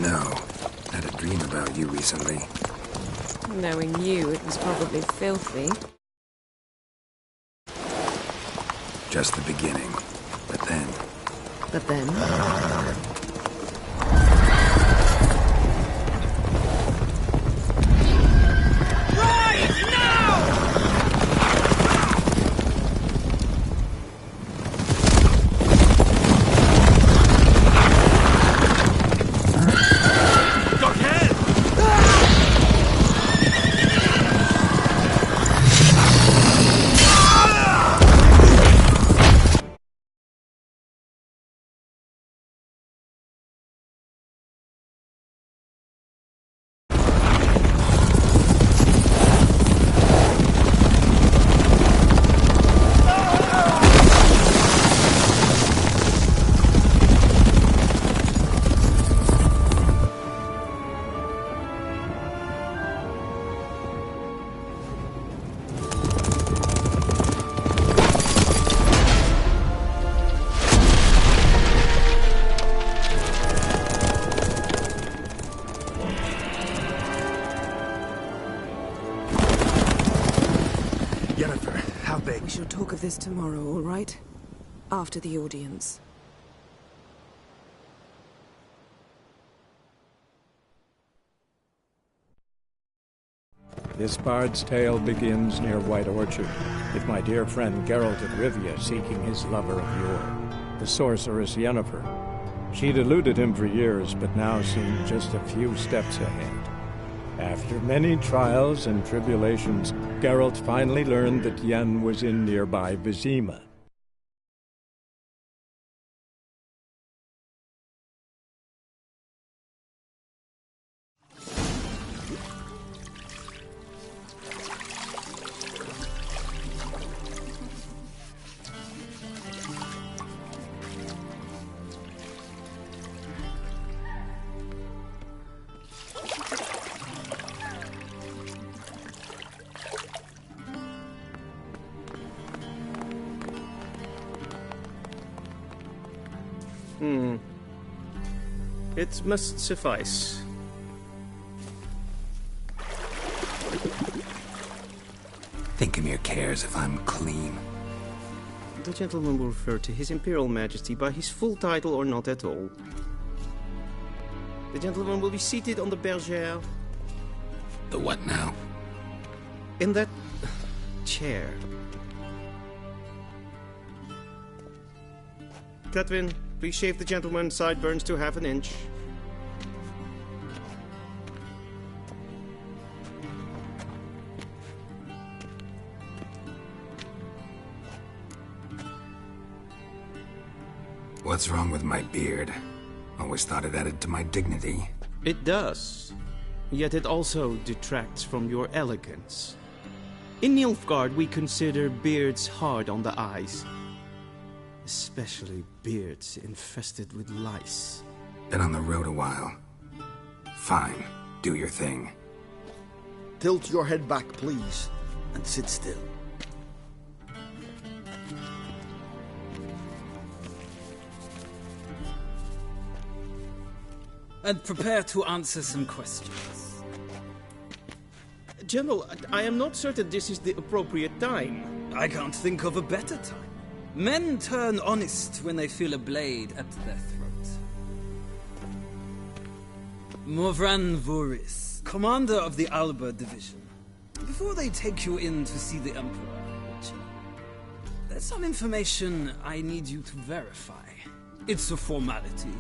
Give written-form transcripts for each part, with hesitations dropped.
No. Had a dream about you recently. Knowing you, it was probably filthy. Just the beginning. But then... But then... We shall talk of this tomorrow, all right? After the audience. This bard's tale begins near White Orchard, with my dear friend Geralt of Rivia seeking his lover of yore, the sorceress Yennefer. She'd eluded him for years, but now seemed just a few steps ahead. After many trials and tribulations, Geralt finally learned that Yen was in nearby Vizima. It must suffice. Thinkamir cares if I'm clean. The gentleman will refer to His Imperial Majesty by his full title or not at all. The gentleman will be seated on the bergère. The what now? In that... chair. Catwin, please shave the gentleman's sideburns to half an inch. What's wrong with my beard? Always thought it added to my dignity. It does. Yet it also detracts from your elegance. In Nilfgaard, we consider beards hard on the eyes. Especially beards infested with lice. Been on the road a while. Fine, do your thing. Tilt your head back, please, and sit still. And prepare to answer some questions. General, I am not certain this is the appropriate time. I can't think of a better time. Men turn honest when they feel a blade at their throat. Morvran Voorhis, commander of the Alba Division. Before they take you in to see the Emperor, there's some information I need you to verify. It's a formality,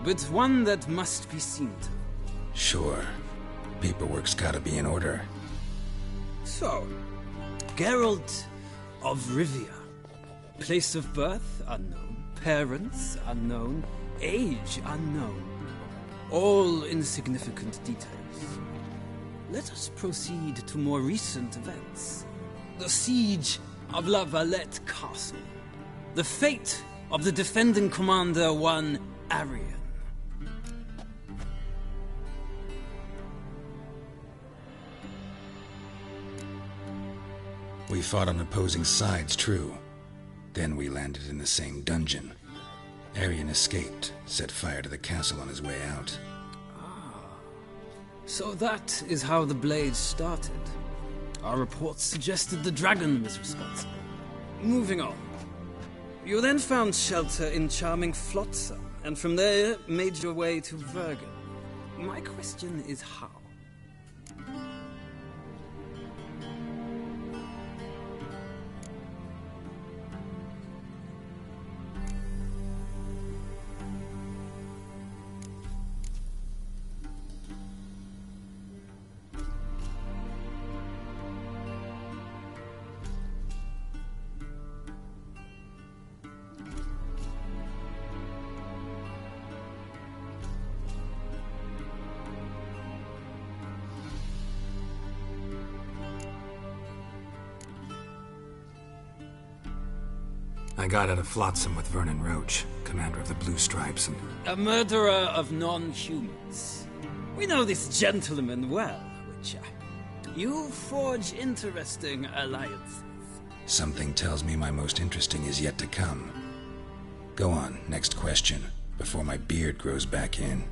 but one that must be seen to. Sure. Paperwork's gotta be in order. So, Geralt of Rivia. Place of birth unknown, parents unknown, age unknown. All insignificant details. Let us proceed to more recent events. The siege of La Valette Castle. The fate of the defending commander, one Arian. We fought on opposing sides, true. Then we landed in the same dungeon. Arian escaped, set fire to the castle on his way out. So that is how the Blade started. Our reports suggested the dragon was responsible. Moving on. You then found shelter in charming Flotsam, and from there made your way to Vergen. My question is how? I got out of Flotsam with Vernon Roach, commander of the Blue Stripes, and... A murderer of non-humans. We know this gentleman well, Witcher. You forge interesting alliances. Something tells me my most interesting is yet to come. Go on, next question, before my beard grows back in.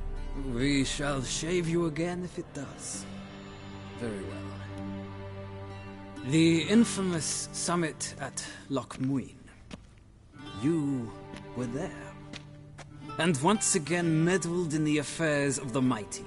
We shall shave you again if it does. Very well. The infamous summit at Loch Muin. You were there, and once again meddled in the affairs of the mighty.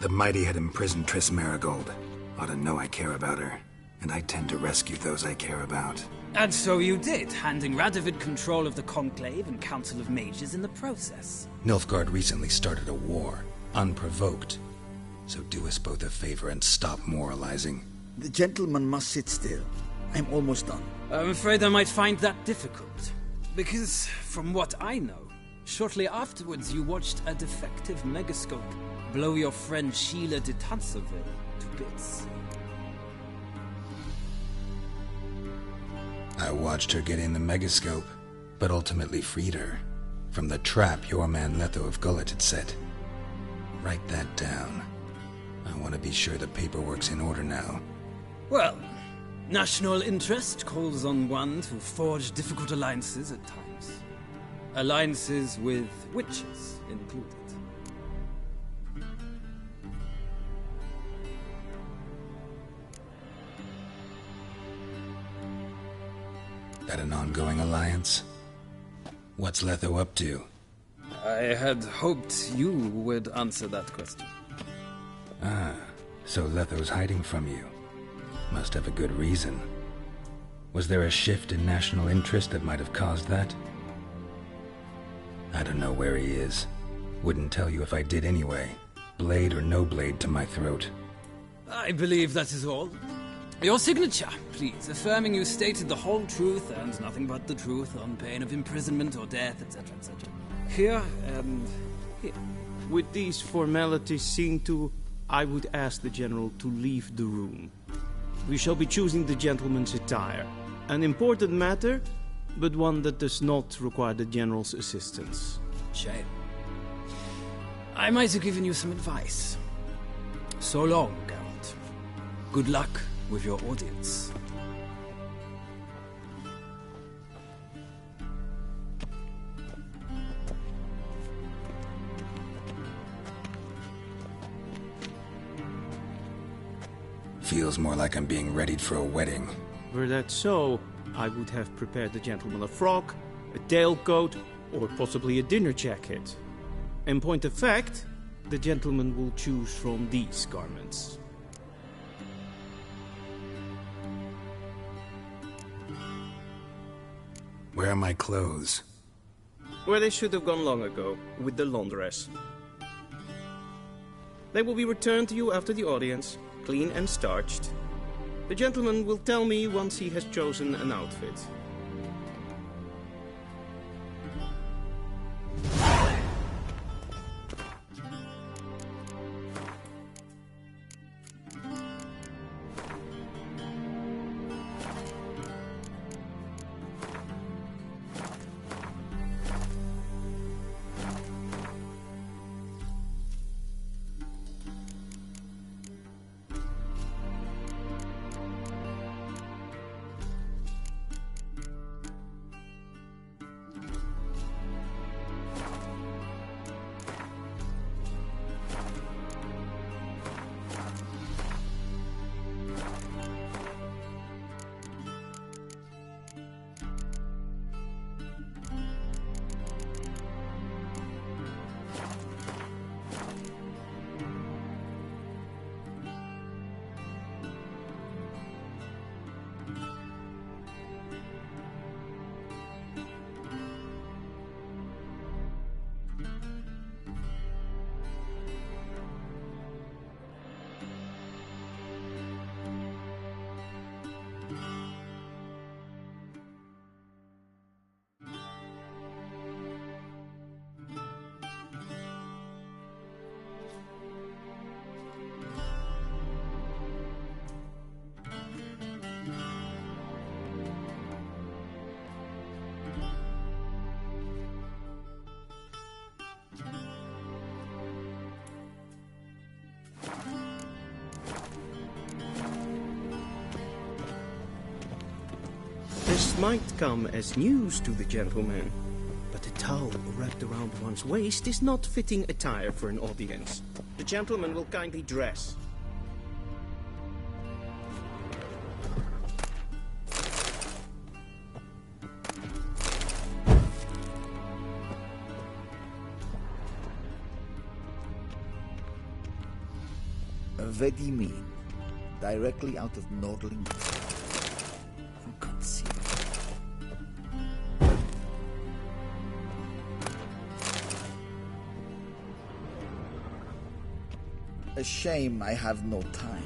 The mighty had imprisoned Triss Merigold. Ought to know I care about her, and I tend to rescue those I care about. And so you did, handing Radovid control of the Conclave and Council of Mages in the process. Nilfgaard recently started a war, unprovoked. So do us both a favor and stop moralizing. The gentleman must sit still. I'm almost done. I'm afraid I might find that difficult. Because, from what I know, shortly afterwards you watched a defective megascope blow your friend Sheila de Tanserville to bits. I watched her get in the megascope, but ultimately freed her from the trap your man Letho of Gullet had set. Write that down. I want to be sure the paperwork's in order now. Well, national interest calls on one to forge difficult alliances at times. Alliances with witches included. That an ongoing alliance? What's Letho up to? I had hoped you would answer that question. Ah, so Letho's hiding from you. Must have a good reason. Was there a shift in national interest that might have caused that? I don't know where he is. Wouldn't tell you if I did anyway. Blade or no blade to my throat. I believe that is all. Your signature, please, affirming you stated the whole truth and nothing but the truth on pain of imprisonment or death, etc., etc. Here and here. With these formalities seen to, I would ask the General to leave the room. We shall be choosing the gentleman's attire. An important matter, but one that does not require the General's assistance. Shame. I might have given you some advice. So long, Geralt. Good luck with your audience. Feels more like I'm being readied for a wedding. Were that so, I would have prepared the gentleman a frock, a tailcoat, or possibly a dinner jacket. In point of fact, the gentleman will choose from these garments. Where are my clothes? Where they should have gone long ago, with the laundress. They will be returned to you after the audience, clean and starched. The gentleman will tell me once he has chosen an outfit. This might come as news to the gentleman, but a towel wrapped around one's waist is not fitting attire for an audience. The gentleman will kindly dress. Vedi mean? Directly out of Nordling? For God's sake. A shame I have no time.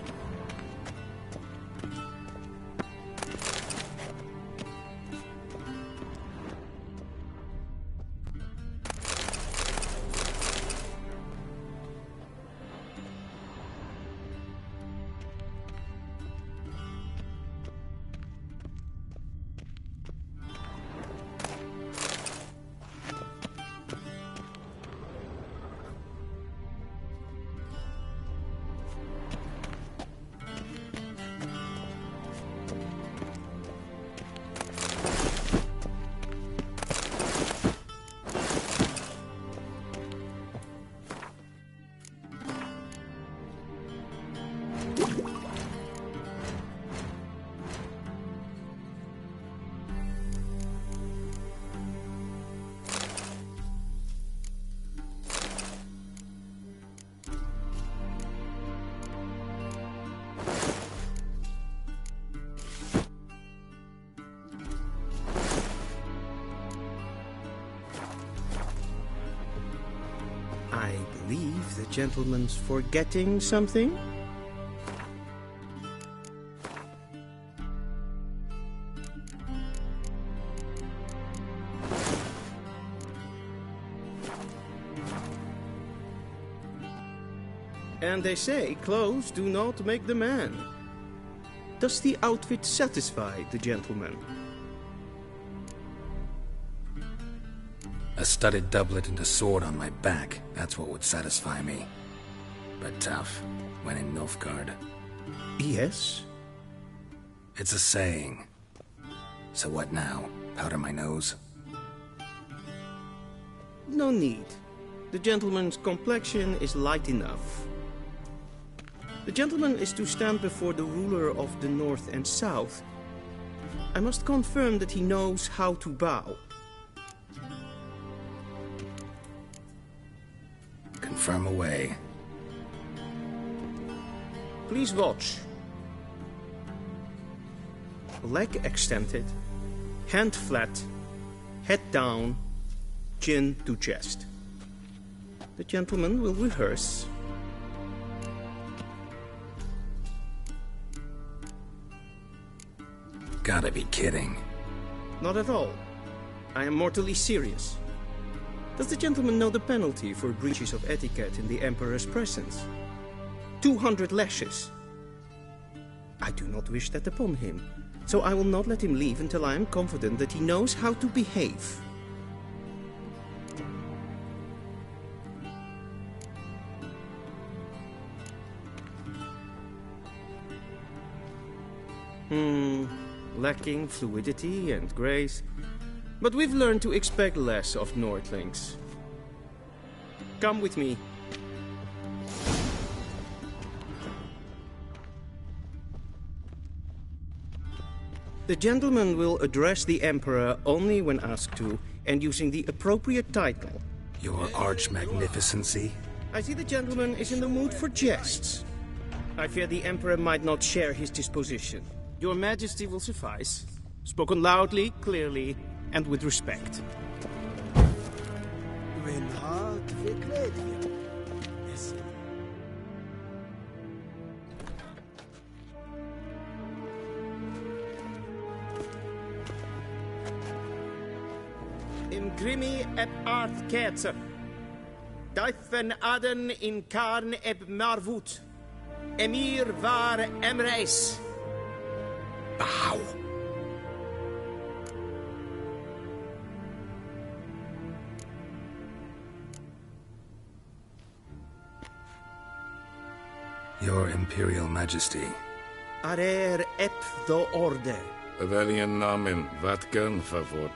I believe the gentleman's forgetting something? And they say clothes do not make the man. Does the outfit satisfy the gentleman? A studded doublet and a sword on my back, that's what would satisfy me. But tough, when in Nilfgaard. Yes. It's a saying. So what now? Powder my nose? No need. The gentleman's complexion is light enough. The gentleman is to stand before the ruler of the North and South. I must confirm that he knows how to bow. Confirm away. Please watch. Leg extended, hand flat, head down, chin to chest. The gentleman will rehearse. Gotta be kidding. Not at all. I am mortally serious. Does the gentleman know the penalty for breaches of etiquette in the Emperor's presence? 200 lashes. I do not wish that upon him, so I will not let him leave until I am confident that he knows how to behave. Lacking fluidity and grace. But we've learned to expect less of Nordlings. Come with me. The gentleman will address the Emperor only when asked to, and using the appropriate title. Your Arch-Magnificency? I see the gentleman is in the mood for jests. I fear the Emperor might not share his disposition. Your Majesty will suffice. Spoken loudly, clearly, and with respect. Yes. In grimi eb art ketzer. Daifen aden in karn eb marvut. Emir var emreis. Bow! Your Imperial Majesty. Arer ep do orde. Welchen Namen wird gern verwort?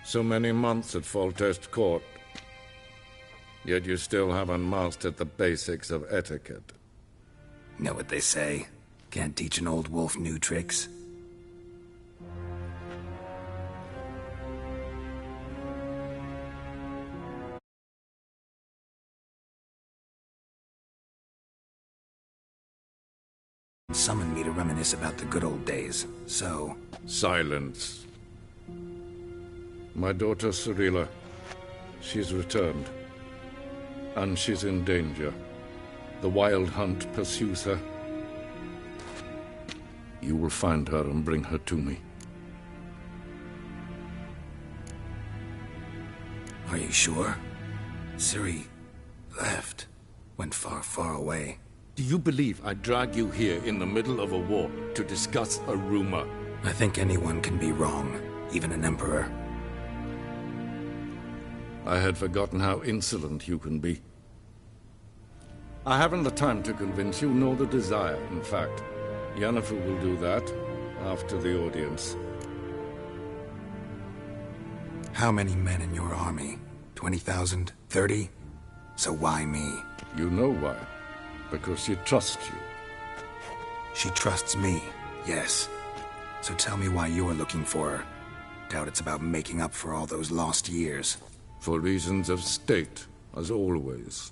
So many months at Foltest Court, yet you still haven't mastered the basics of etiquette. Know what they say? Can't teach an old wolf new tricks. Summoned me to reminisce about the good old days, so... Silence. My daughter Cirilla, she's returned. And she's in danger. The Wild Hunt pursues her. You will find her and bring her to me. Are you sure? Ciri left. Went far, far away. Do you believe I drag you here in the middle of a war to discuss a rumor? I think anyone can be wrong, even an emperor. I had forgotten how insolent you can be. I haven't the time to convince you, nor the desire, in fact. Yennefer will do that after the audience. How many men in your army? 20,000? 30? So why me? You know why. Because she trusts you. She trusts me, yes. So tell me why you're looking for her. Doubt it's about making up for all those lost years. For reasons of state, as always.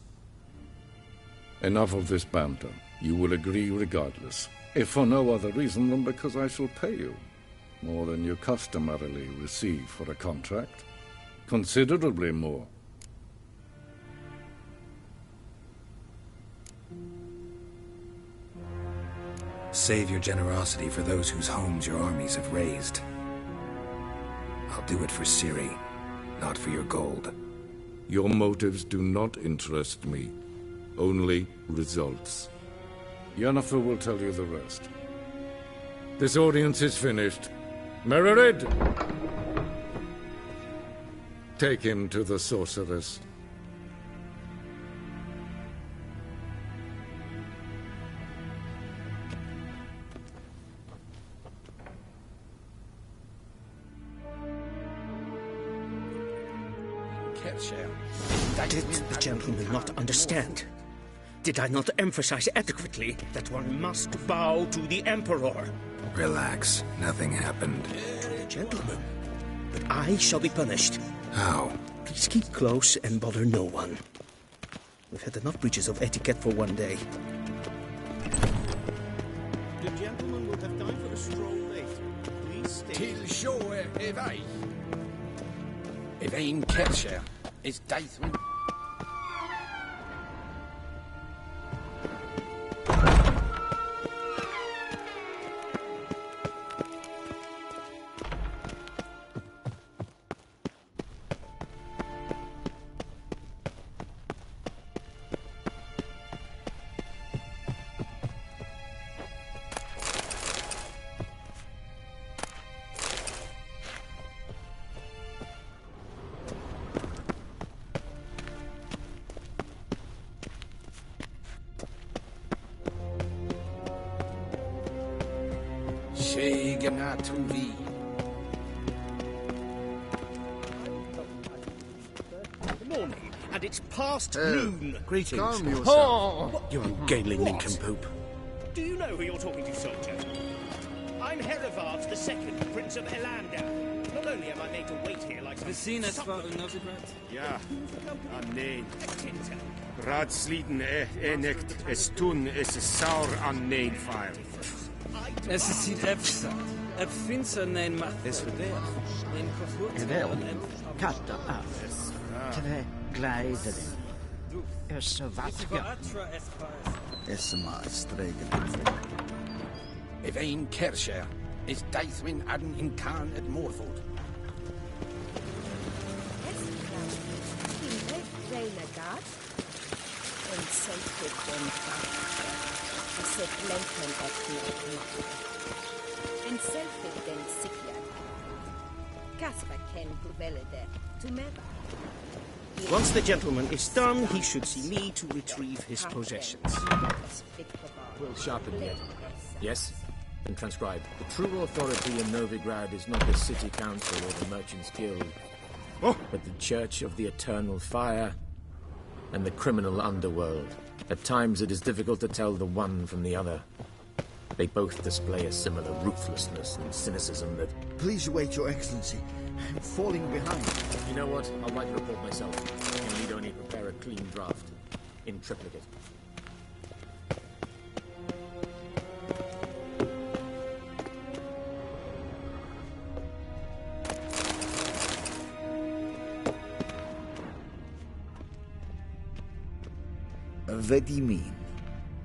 Enough of this banter. You will agree regardless. If for no other reason than because I shall pay you. More than you customarily receive for a contract. Considerably more. Save your generosity for those whose homes your armies have razed. I'll do it for Ciri, not for your gold. Your motives do not interest me. Only results. Yennefer will tell you the rest. This audience is finished. Mererid! Take him to the sorceress. Did the gentleman not understand? Did I not emphasize adequately that one must bow to the Emperor? Relax. Nothing happened. Gentlemen, but I shall be punished. How? Please keep close and bother no one. We've had enough breaches of etiquette for one day. The gentleman will have time for a stroll later. Please stay. Til sjå er vej. Vejen Kercher is Deithwin. Morning, and it's past noon. Greetings. Calm yourself. Oh, you ungainly nincompoop. Do you know who you're talking to, soldier? I'm Herivard II, Prince of Elander. Not only am I made to wait here like We zien het wel een Novigrad. Ja, nee. Raadsliden nicht, es tun, es ist sauer an nein feil. Es is hier efsta. Ef finns er nein macht. Es verdeelt. Nein kofurt. Wel, katten af. Tre glijden. Es watga. Es maar stregen. Vein Kercher is Deithwin adden in Khan at Morford. En sacred den en set lengthen of the and sacred den Sikya. Once the gentleman is done, he should see me to retrieve his possessions. Will sharpen yet. Yes? Then transcribe. The true authority in Novigrad is not the city council or the merchants' guild, but the Church of the Eternal Fire and the criminal underworld. At times it is difficult to tell the one from the other. They both display a similar ruthlessness and cynicism that... Please wait, Your Excellency. I'm falling behind. You know what? I'll write a report myself. You need only prepare a clean draft. In triplicate. Vedimin,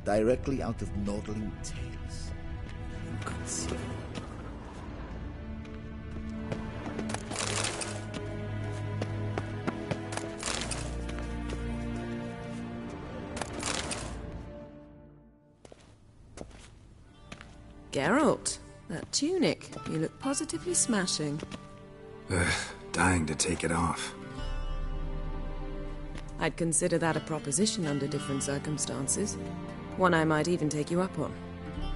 directly out of Nordling Tales. Inconceivable. Geralt, that tunic. You look positively smashing. Dying to take it off. I'd consider that a proposition under different circumstances. One I might even take you up on.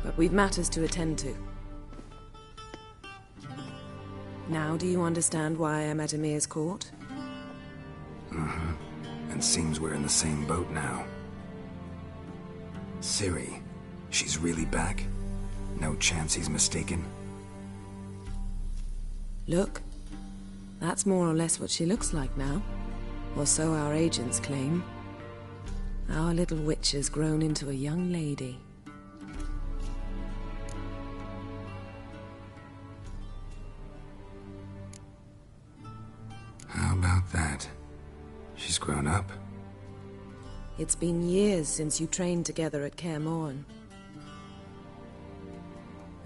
But we've matters to attend to. Now do you understand why I'm at Emir's court? Mm-hmm. And seems we're in the same boat now. Ciri, she's really back? No chance he's mistaken? Look, that's more or less what she looks like now. Or so our agents claim. Our little witch has grown into a young lady. How about that? She's grown up? It's been years since you trained together at Kaer Morhen.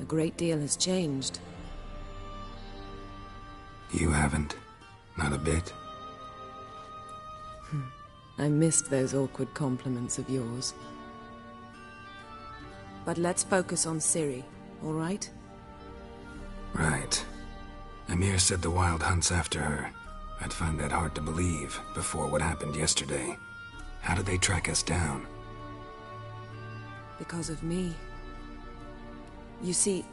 A great deal has changed. You haven't? Not a bit? I missed those awkward compliments of yours. But let's focus on Ciri, all right? Right. Emir said the Wild Hunt's after her. I'd find that hard to believe before what happened yesterday. How did they track us down? Because of me. You see,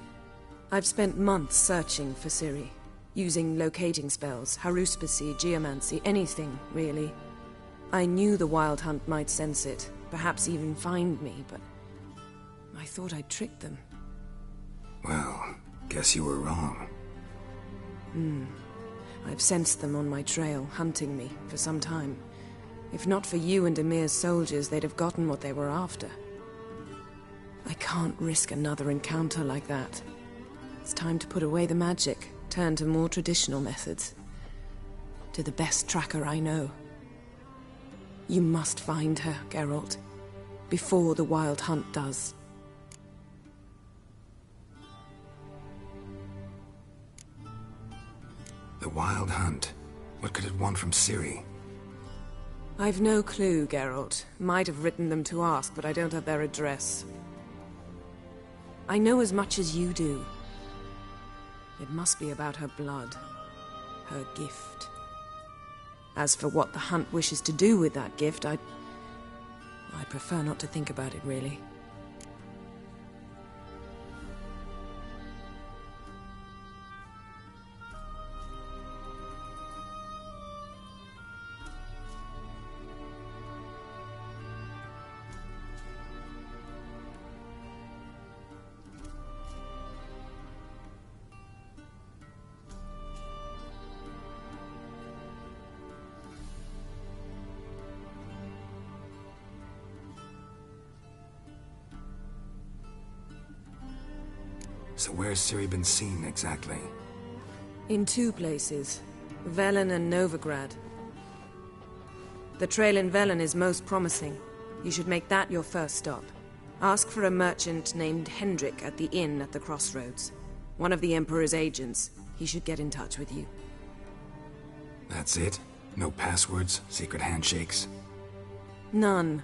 I've spent months searching for Ciri, using locating spells, haruspicy, geomancy, anything, really. I knew the Wild Hunt might sense it, perhaps even find me, but I thought I'd tricked them. Well, guess you were wrong. I've sensed them on my trail, hunting me, for some time. If not for you and Emir's soldiers, they'd have gotten what they were after. I can't risk another encounter like that. It's time to put away the magic, turn to more traditional methods. To the best tracker I know. You must find her, Geralt, before the Wild Hunt does. The Wild Hunt? What could it want from Ciri? I've no clue, Geralt. Might have written them to ask, but I don't have their address. I know as much as you do. It must be about her blood. Her gift. As for what the Hunt wishes to do with that gift, I prefer not to think about it, really. So where's Ciri been seen, exactly? In two places. Velen and Novigrad. The trail in Velen is most promising. You should make that your first stop. Ask for a merchant named Hendrik at the inn at the crossroads. One of the Emperor's agents. He should get in touch with you. That's it? No passwords? Secret handshakes? None.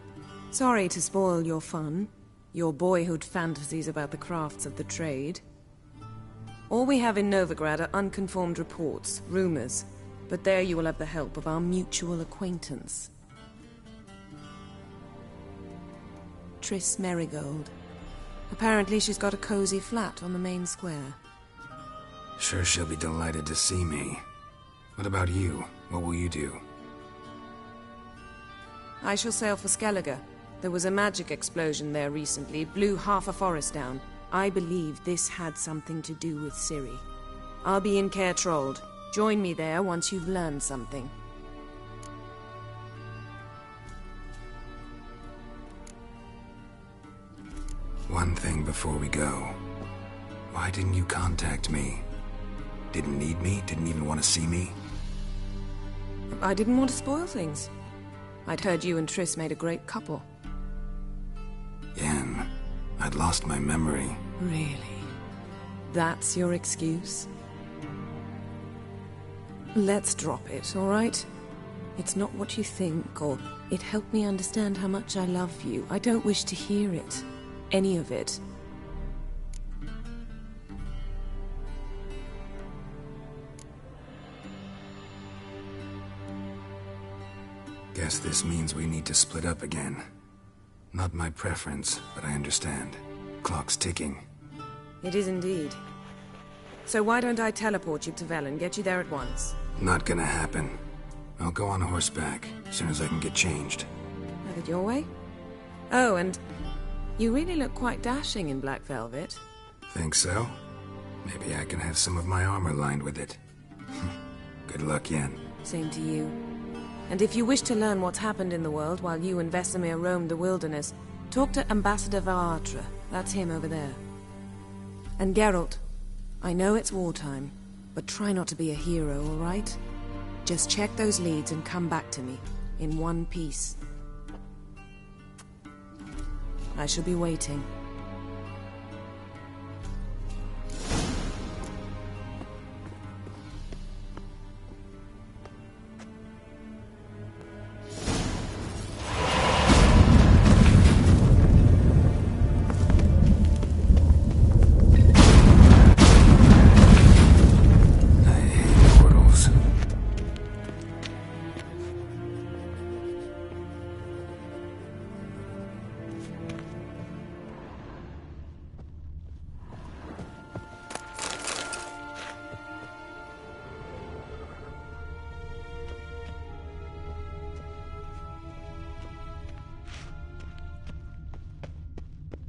Sorry to spoil your fun. Your boyhood fantasies about the crafts of the trade. All we have in Novigrad are unconfirmed reports, rumors. But there you will have the help of our mutual acquaintance. Triss Merigold. Apparently she's got a cozy flat on the main square. Sure she'll be delighted to see me. What about you? What will you do? I shall sail for Skellige. There was a magic explosion there recently, blew half a forest down. I believe this had something to do with Ciri. I'll be in Caer Trolde. Join me there once you've learned something. One thing before we go. Why didn't you contact me? Didn't need me? Didn't even want to see me? I didn't want to spoil things. I'd heard you and Triss made a great couple. Yen, I'd lost my memory. Really? That's your excuse? Let's drop it, all right? It's not what you think, or it helped me understand how much I love you. I don't wish to hear it. Any of it. Guess this means we need to split up again. Not my preference, but I understand. Clock's ticking. It is indeed. So why don't I teleport you to Velen, get you there at once? Not gonna happen. I'll go on horseback, as soon as I can get changed. Have it your way? Oh, and you really look quite dashing in black velvet. Think so? Maybe I can have some of my armor lined with it. Good luck, Yen. Same to you. And if you wish to learn what's happened in the world while you and Vesemir roamed the wilderness, talk to Ambassador Varatra. That's him over there. And Geralt, I know it's wartime, but try not to be a hero, all right? Just check those leads and come back to me, in one piece. I shall be waiting.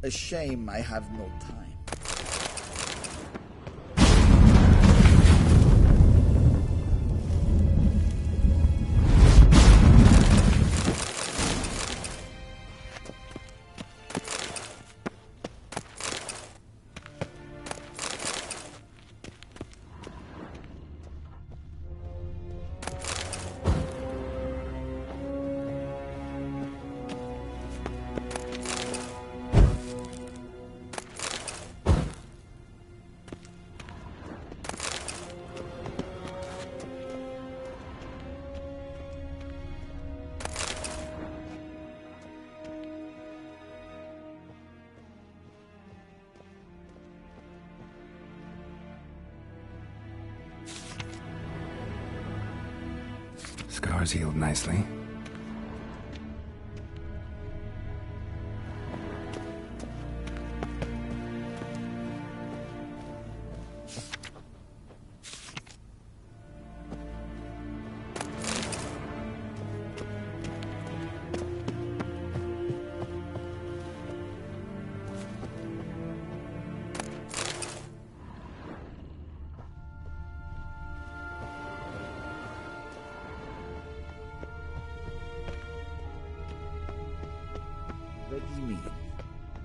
A shame I have no time. Scars healed nicely. Vladimir,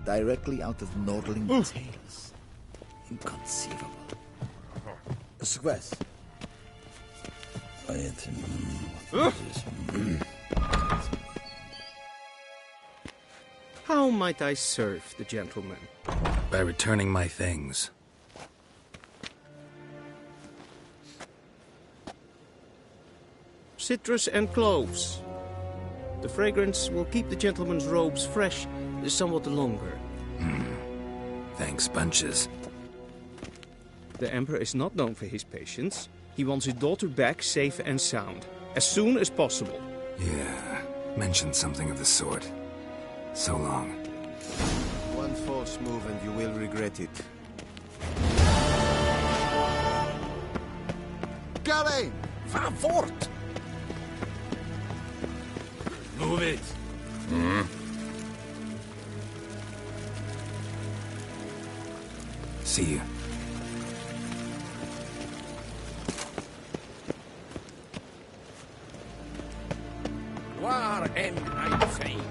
directly out of Nordling Tales. Inconceivable. Squest. How might I serve the gentleman? By returning my things. Citrus and cloves. The fragrance will keep the gentleman's robes fresh somewhat longer. Thanks, bunches. The Emperor is not known for his patience. He wants his daughter back safe and sound, as soon as possible. Yeah, mentioned something of the sort. So long. One false move and you will regret it. Gary! Va fort! Move it! See you. War en Einstein.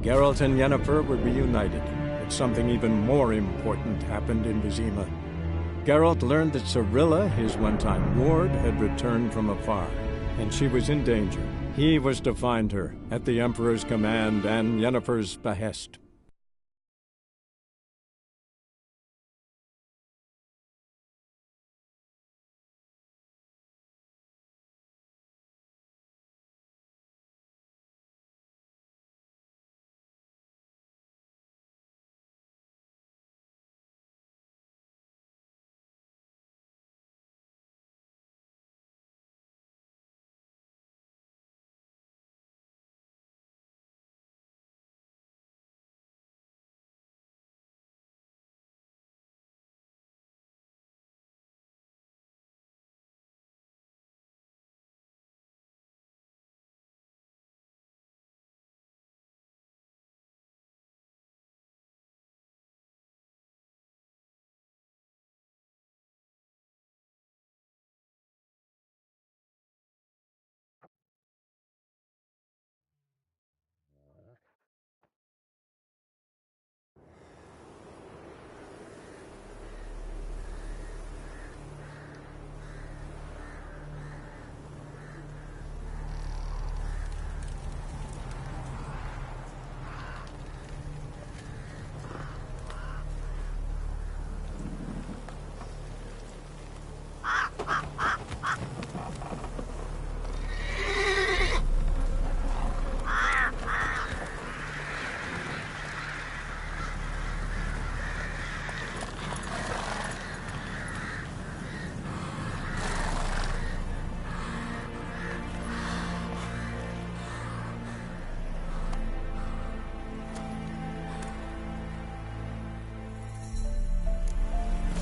Geralt and Yennefer were reunited, but something even more important happened in Vizima. Geralt learned that Cirilla, his one-time ward, had returned from afar, and she was in danger. He was to find her, at the Emperor's command and Yennefer's behest.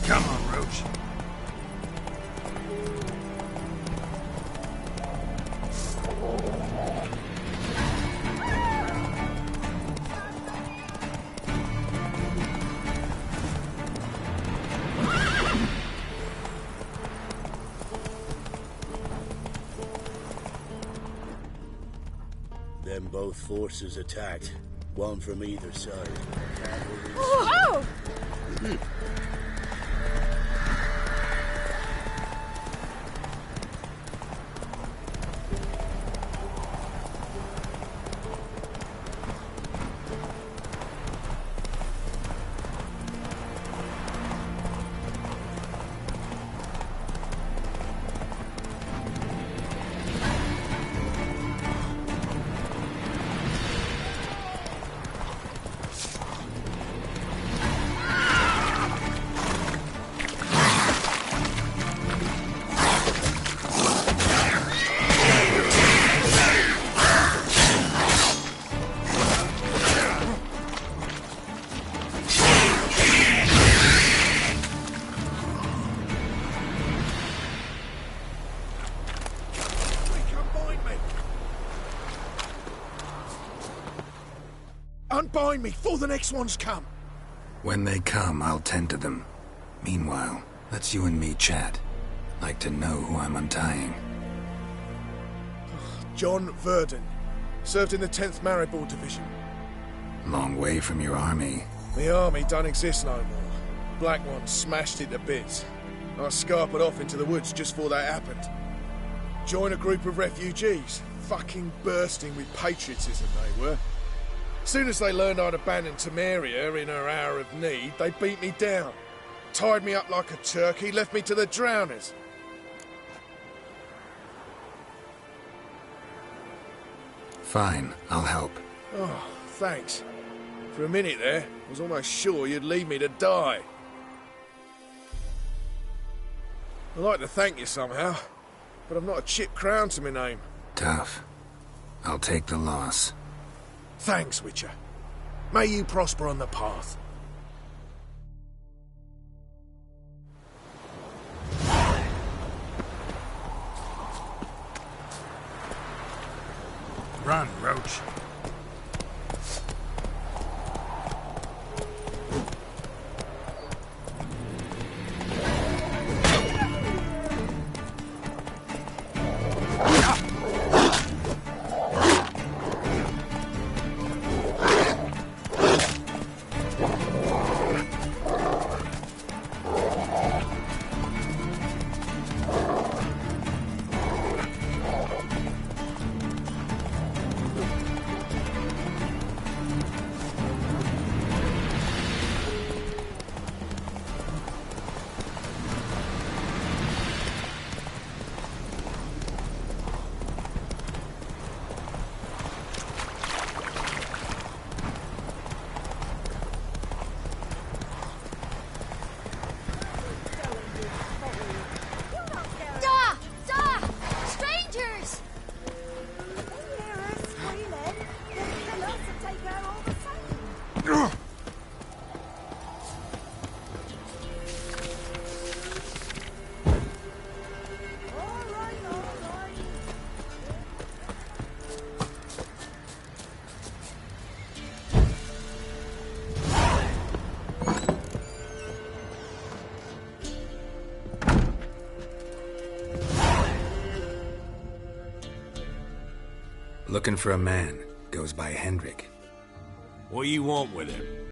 Come on, Roach. Both forces attacked. One from either side. Oh! Unbind me before the next ones come. When they come, I'll tend to them. Meanwhile, let's you and me chat. Like to know who I'm untying. John Verdon. Served in the 10th Maribor Division. Long way from your army. The army don't exist no more. Black Ones smashed it to bits. I scarpered off into the woods just before that happened. Joined a group of refugees. Fucking bursting with patriotism they were. Soon as they learned I'd abandoned Temeria in her hour of need, they beat me down. Tied me up like a turkey, left me to the drowners. Fine, I'll help. Oh, thanks. For a minute there, I was almost sure you'd leave me to die. I'd like to thank you somehow, but I've not a chip crown to my name. Tough. I'll take the loss. Thanks, Witcher. May you prosper on the path. Run, Roach. Looking for a man. Goes by Hendrik. What you want with him?